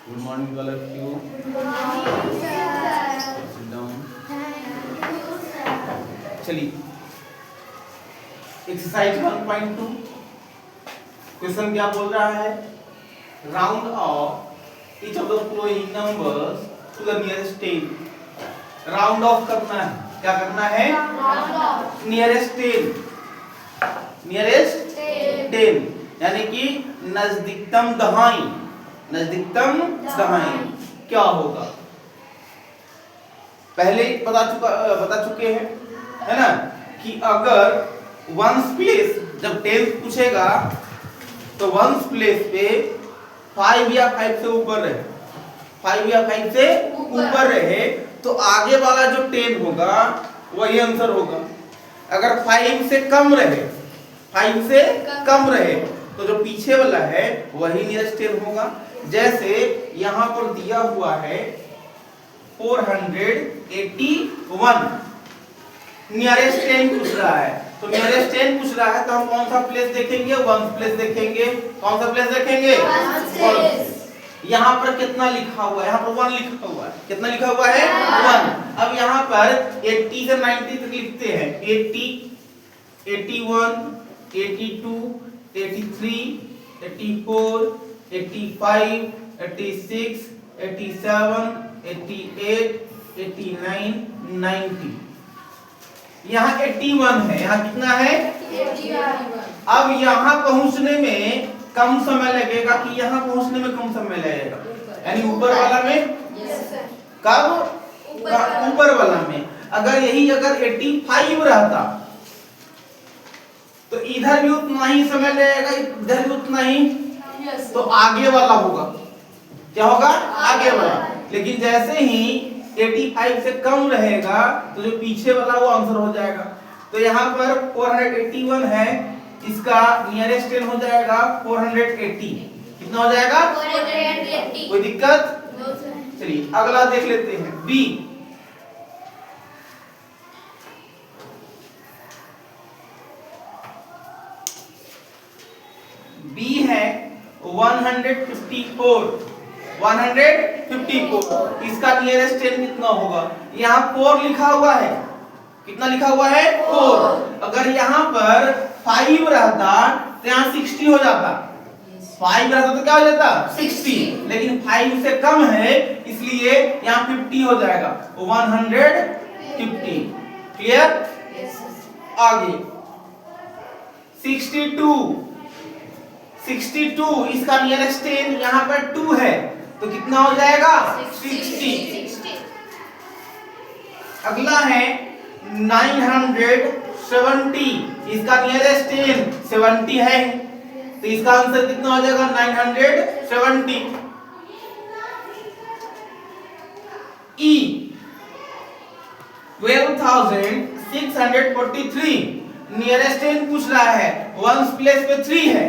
Good morning all of you. Sit down. चलिए exercise 1.2 question क्या बोल रहा है, round off each of the following numbers to the nearest 10। Round off करना है, क्या करना है, नियरेस्ट 10, नियरेस्ट 10 यानी कि नजदीकतम दहाई, नजदीकतम दहाई क्या होगा पहले बता चुके हैं, है ना, कि अगर वंस प्लेस जब 10 पूछेगा तो वंस प्लेस पे 5 या 5 से ऊपर रहे, 5 या 5 से ऊपर रहे तो आगे वाला जो 10 होगा वही आंसर होगा। अगर 5 से कम रहे, 5 से कम रहे तो जो पीछे वाला है वही नियरेस्ट 10 होगा। जैसे यहां पर दिया हुआ है 481, नियरेस्ट 10 पूछ रहा है, तो नियरेस्ट 10 पूछ रहा है तो हम कौन सा प्लेस देखेंगे, वंस प्लेस देखेंगे। कौन सा प्लेस देखेंगे, यहाँ पर कितना लिखा हुआ है, यहाँ पर 1 लिखा हुआ है, कितना लिखा हुआ है 1। अब यहाँ पर 80 से 90 तक लिखते हैं, 80, 81, 82, 83, 84, 85, 86, 87, 88, 89, 90। यहाँ 81 है, यहाँ कितना है 81। अब यहाँ पहुंचने में कम समय लगेगा कि यहाँ पहुंचने में कम समय लगेगा, यानी ऊपर वाला में, कब ऊपर वाला में। अगर यही अगर 85 रहता तो इधर भी उतना ही समय लगेगा, इधर भी उतना ही, तो आगे वाला होगा, क्या होगा, आगे वाला। लेकिन जैसे ही 85 से कम रहेगा तो जो पीछे वाला वो आंसर हो जाएगा। तो यहाँ पर 481 है, इसका नियरेस्ट 10 हो जाएगा 480। कितना हो जाएगा 480। कोई दिक्कत? चलिए अगला देख लेते हैं, बी। बी है 154, 154, इसका नियरेस्ट 10 कितना होगा। यहाँ 4 लिखा हुआ है, कितना लिखा हुआ है 4। अगर यहाँ पर 5 रहता तो यहाँ 60 हो जाता, 5 रहता तो क्या हो जाता 60, लेकिन 5 से कम है इसलिए यहाँ 50 हो जाएगा, 150। क्लियर? आगे 62, इसका नियरेस्ट 10 यहाँ पर 2 है तो कितना हो जाएगा 60। अगला है 970, इसका नियरेस्ट 10 70 है तो इसका आंसर कितना हो जाएगा 970। ई 12643, नियरेस्ट 10 पूछ रहा है, वंस प्लेस पे 3 है,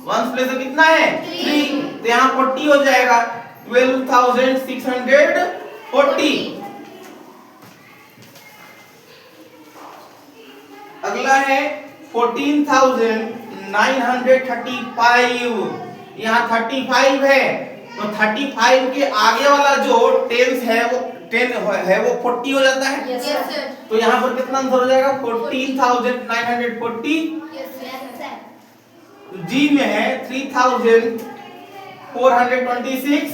वंस प्लेस पे कितना है 3, तो यहाँ 40 हो जाएगा, 12640। अगला है 14935, यहाँ 35 है तो 35 के आगे वाला जो 10 है वो 10 है वो 40 हो जाता है। yes, तो यहाँ पर कितना आंसर हो जाएगा 14940। जी में है 3426,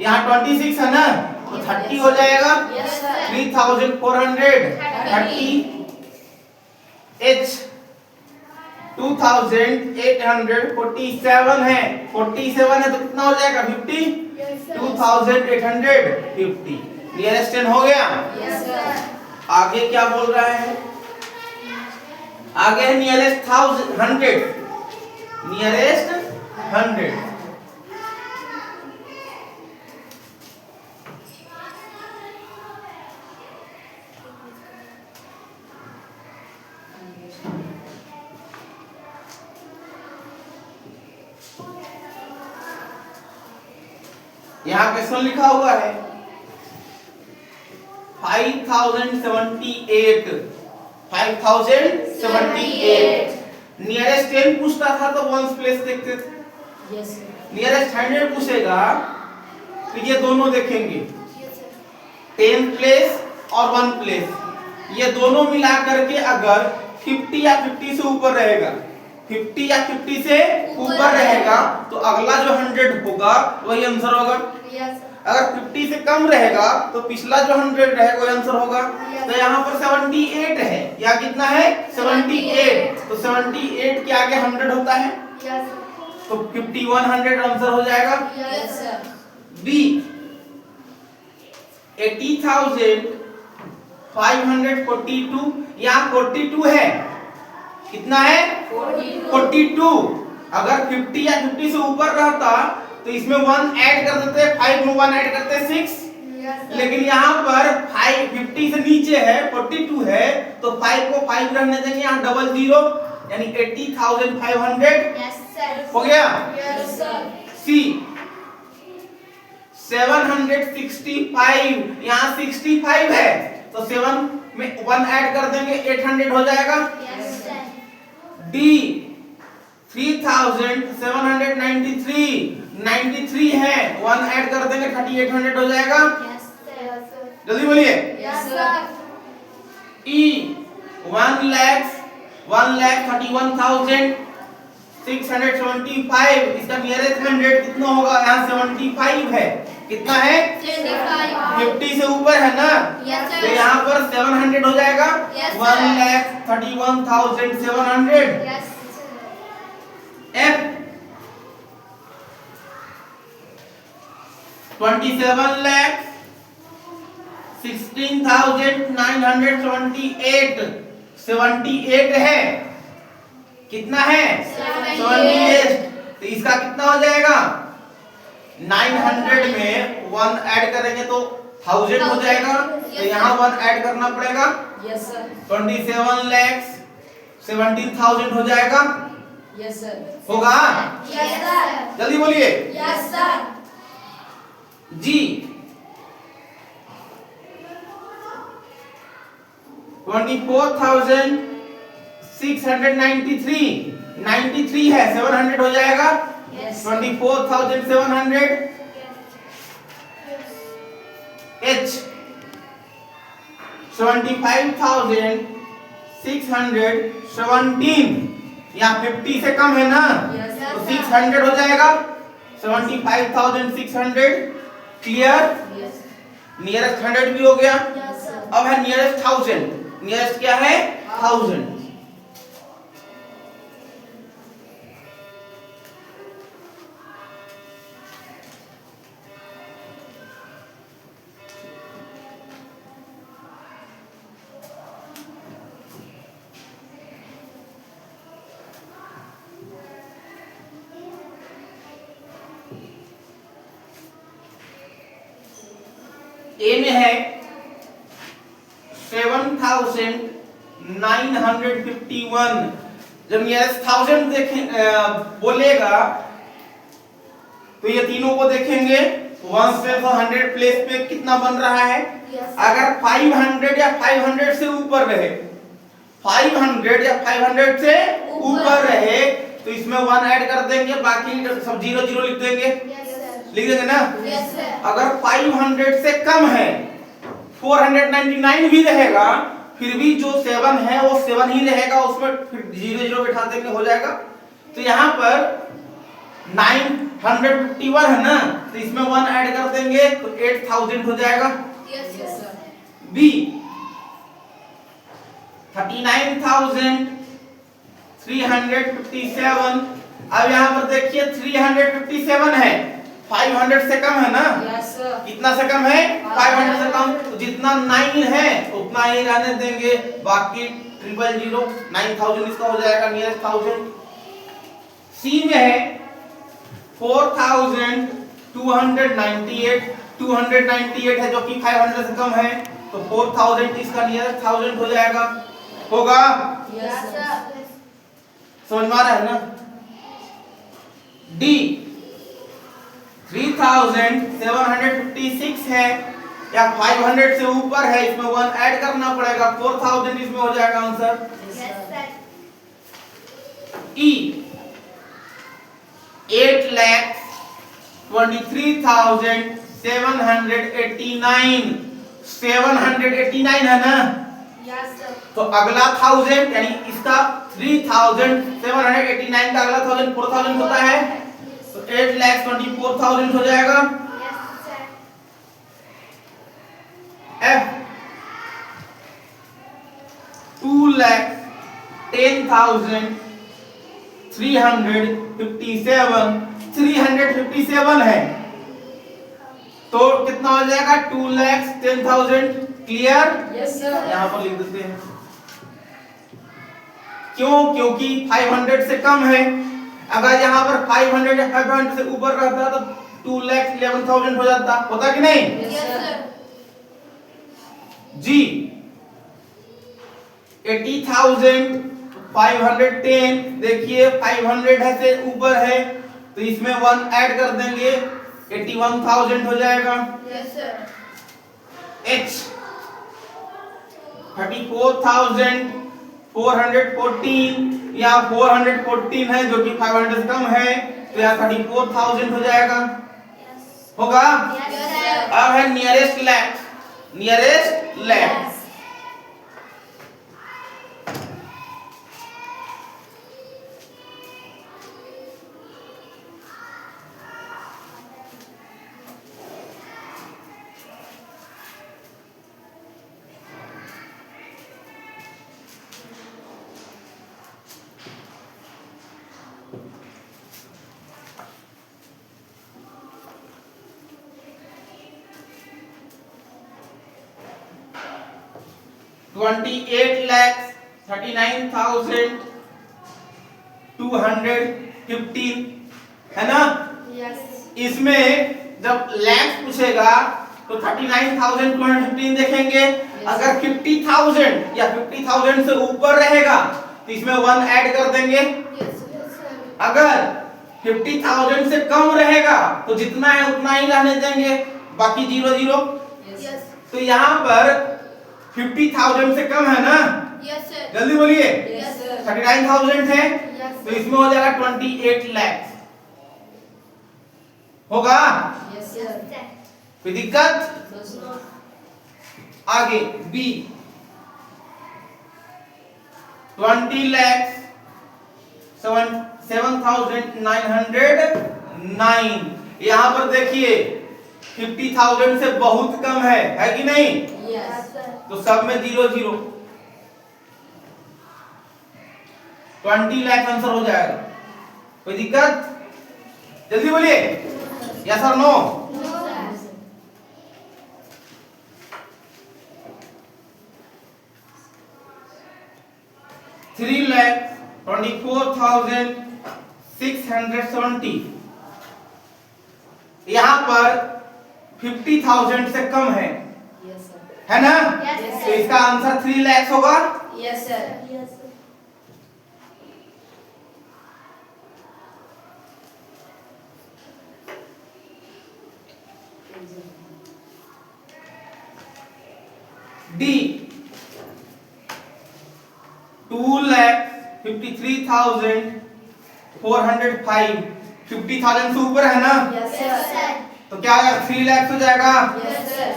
यहाँ 26 है ना तो 30 हो जाएगा, 3430। H 2847 है, 47 है तो कितना हो जाएगा 50, 2850। नियरेस्ट 10 हो गया। आगे क्या बोल रहा है, आगे है नियरेस्ट 100, नियरेस्ट 100। यहाँ क्वेश्चन लिखा हुआ है 5078, 5078, नियरेस्ट 10 10 पूछता था तो वंस प्लेस देखते थे। यस नियरेस्ट 100 पूछेगा तो ये दोनों देखेंगे, 10 प्लेस और 1 प्लेस, ये दोनों मिला करके अगर 50 या 50 से ऊपर रहेगा, 50 या 50 से ऊपर रहेगा तो अगला जो 100 होगा वही आंसर होगा। अगर 50 से कम रहेगा तो पिछला जो 100 रहेगा वही आंसर होगा। तो यहाँ पर 78 है, या कितना है 78, तो 78 के आगे 100 होता है तो 5100 आंसर हो जाएगा। बी 80,542, यहाँ 42 है, कितना है 42। अगर 50 या 50 से ऊपर रहता तो इसमें 1 ऐड कर देते, 5 में 1 ऐड करते 6, लेकिन यहाँ पर 50 से नीचे है 42 है तो 5 को 5 रहने देंगे, यहाँ डबल 0 यानी 80,500 हो गया। सी 765, यहाँ 65 है तो 7 में 1 ऐड कर देंगे 800 हो जाएगा। डी 3,793, है 1 ऐड कर देंगे 3800 हो जाएगा। जल्दी बोलिए। ई 1,31,675, इसका नियरेस्ट 100 कितना होगा, यहाँ 75 है, कितना है 50 से ऊपर है ना, तो यहाँ पर 700 हो जाएगा। 1,31,700। F 27,16,978, 78 है, कितना है 78, तो इसका कितना हो जाएगा 900 में 1 ऐड करेंगे तो 1000 हो जाएगा, तो यहाँ 1 ऐड करना पड़ेगा। 27,17,000 हो जाएगा। यस सर होगा। जल्दी बोलिए। जी 24,693, है 700 हो जाएगा। 24,700। H 75,617, यहाँ 50 से कम है ना, तो 600 हो जाएगा। 75,600 क्लियर। नियरेस्ट 100 भी हो गया। अब है नियरेस्ट 1000। नियरेस्ट क्या है 1000। ए में है 7,951। जब नियरेस्ट 1000 देखें बोलेगा तो ये तीनों को देखेंगे 1 से 100 प्लेस पे कितना बन रहा है। अगर 500 या 500 से ऊपर रहे, 500 या 500 से ऊपर रहे तो इसमें 1 ऐड कर देंगे, बाकी सब 0 0 लिख देंगे। लिख देंगे ना। अगर 500 से कम है, 499 भी रहेगा, फिर भी जो 7 है वो 7 ही रहेगा, उसमें फिर 0 0 बैठा देंगे, हो जाएगा। तो यहाँ पर 951 है ना, तो इसमें 1 ऐड कर देंगे तो 8000 हो जाएगा। बी 39,357। अब यहाँ पर देखिए 357 है, 500 से कम है ना। कितना से कम है 500 से कम, तो जितना 9 है उतना ही रहने देंगे, बाकी 000 9000 इसका हो जाएगा नियरेस्ट 1000। सी में है 4,298, 298 है जो कि 500 से कम है, तो 4000 इसका नियरेस्ट 1000 हो जाएगा। होगा। समझ में आ रहा है ना। डी 3,756 है, या 500 से ऊपर है, इसमें 1 ऐड करना पड़ेगा, 4000 इसमें हो जाएगा आंसर। E 8,23,789 789 है ना? Yes sir. तो अगला 1000 यानी इसका 3,789 का अगला 1000 4000 होता है, तो 8,24,000 हो जाएगा। Yes sir. F 2,10,357 है, तो कितना हो जाएगा? 2,10,000। क्लियर? Yes sir. यहाँ पर लिख देते हैं। क्यों? क्योंकि 500 से कम है। अगर यहाँ पर 500 या 500 से ऊपर रहता तो 2,11,000 हो जाता, होता कि नहीं? Yes sir. जी 80,510, देखिए 500 है से ऊपर है तो इसमें 1 ऐड कर देंगे, 81,000 हो जाएगा। Yes sir. H 34,414, यहाँ 414 है जो कि 500 से कम है, तो यहाँ 34,000 हो जाएगा। होगा? Yes sir. अब है नियरेस्ट लैक्स। नियरेस्ट लैक्स 28,39,215 है ना? यस। इसमें जब लैक्स पूछेगा तो 39,215 देखेंगे। अगर 50,000 या 50,000 से ऊपर रहेगा तो इसमें 1 ऐड कर देंगे। Yes sir. अगर 50,000 से कम रहेगा तो जितना है उतना ही रहने देंगे, बाकी 0 0। यस। तो यहाँ पर 50,000 से कम है ना? Yes sir. जल्दी बोलिए। Yes sir. 39,000 है यस तो इसमें हो जाएगा 28 लाख। होगा? Yes sir. कोई दिक्कत? आगे B 20,7,909। यहाँ पर देखिए 50,000 से बहुत कम है कि नहीं? Yes sir. तो सब में 0 0, 20 लाख आंसर हो जाएगा। कोई दिक्कत? जल्दी बोलिए, यस और नो? No sir. 3,24,670। यहाँ पर 50,000 से कम है यस सर। है ना? Yes, तो इसका आंसर 3 लाख होगा। Yes sir. Yes sir. D 2,53,405। 50,000 से ऊपर है ना? Yes sir. तो क्या होगा? 3 लाख हो जाएगा। Yes sir.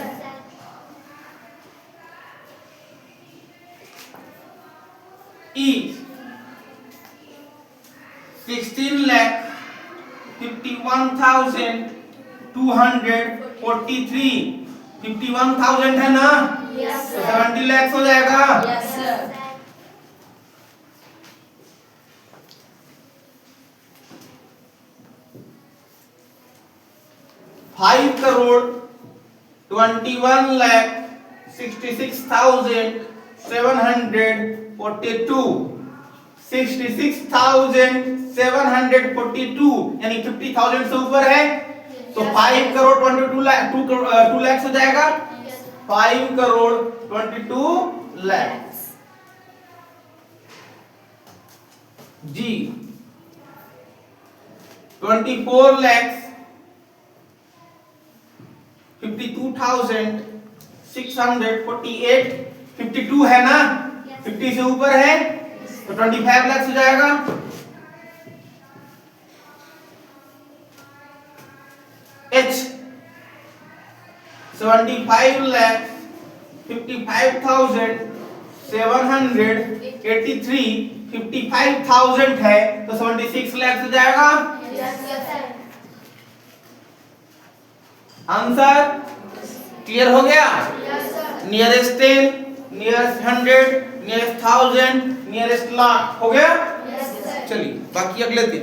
E 16,51,243। 51,000 है ना? यस तो सर। 70 लाख हो जाएगा। Yes sir. 5,21,66,742। 66,742 यानी 50,000 से ऊपर है तो 5,22 लाख हो जाएगा। 5,22 लाख। जी 24,52,648। 52 है ना? 50 से ऊपर है तो 25 लाख हो जाएगा। 75,783 55,000 है तो 76 लाख हो जाएगा। Yes, sir. आंसर क्लियर हो गया? Yes, sir. Nearest 10, nearest 100, nearest 1000, nearest lakh हो गया। Yes, sir. चलिए बाकी अगले दिन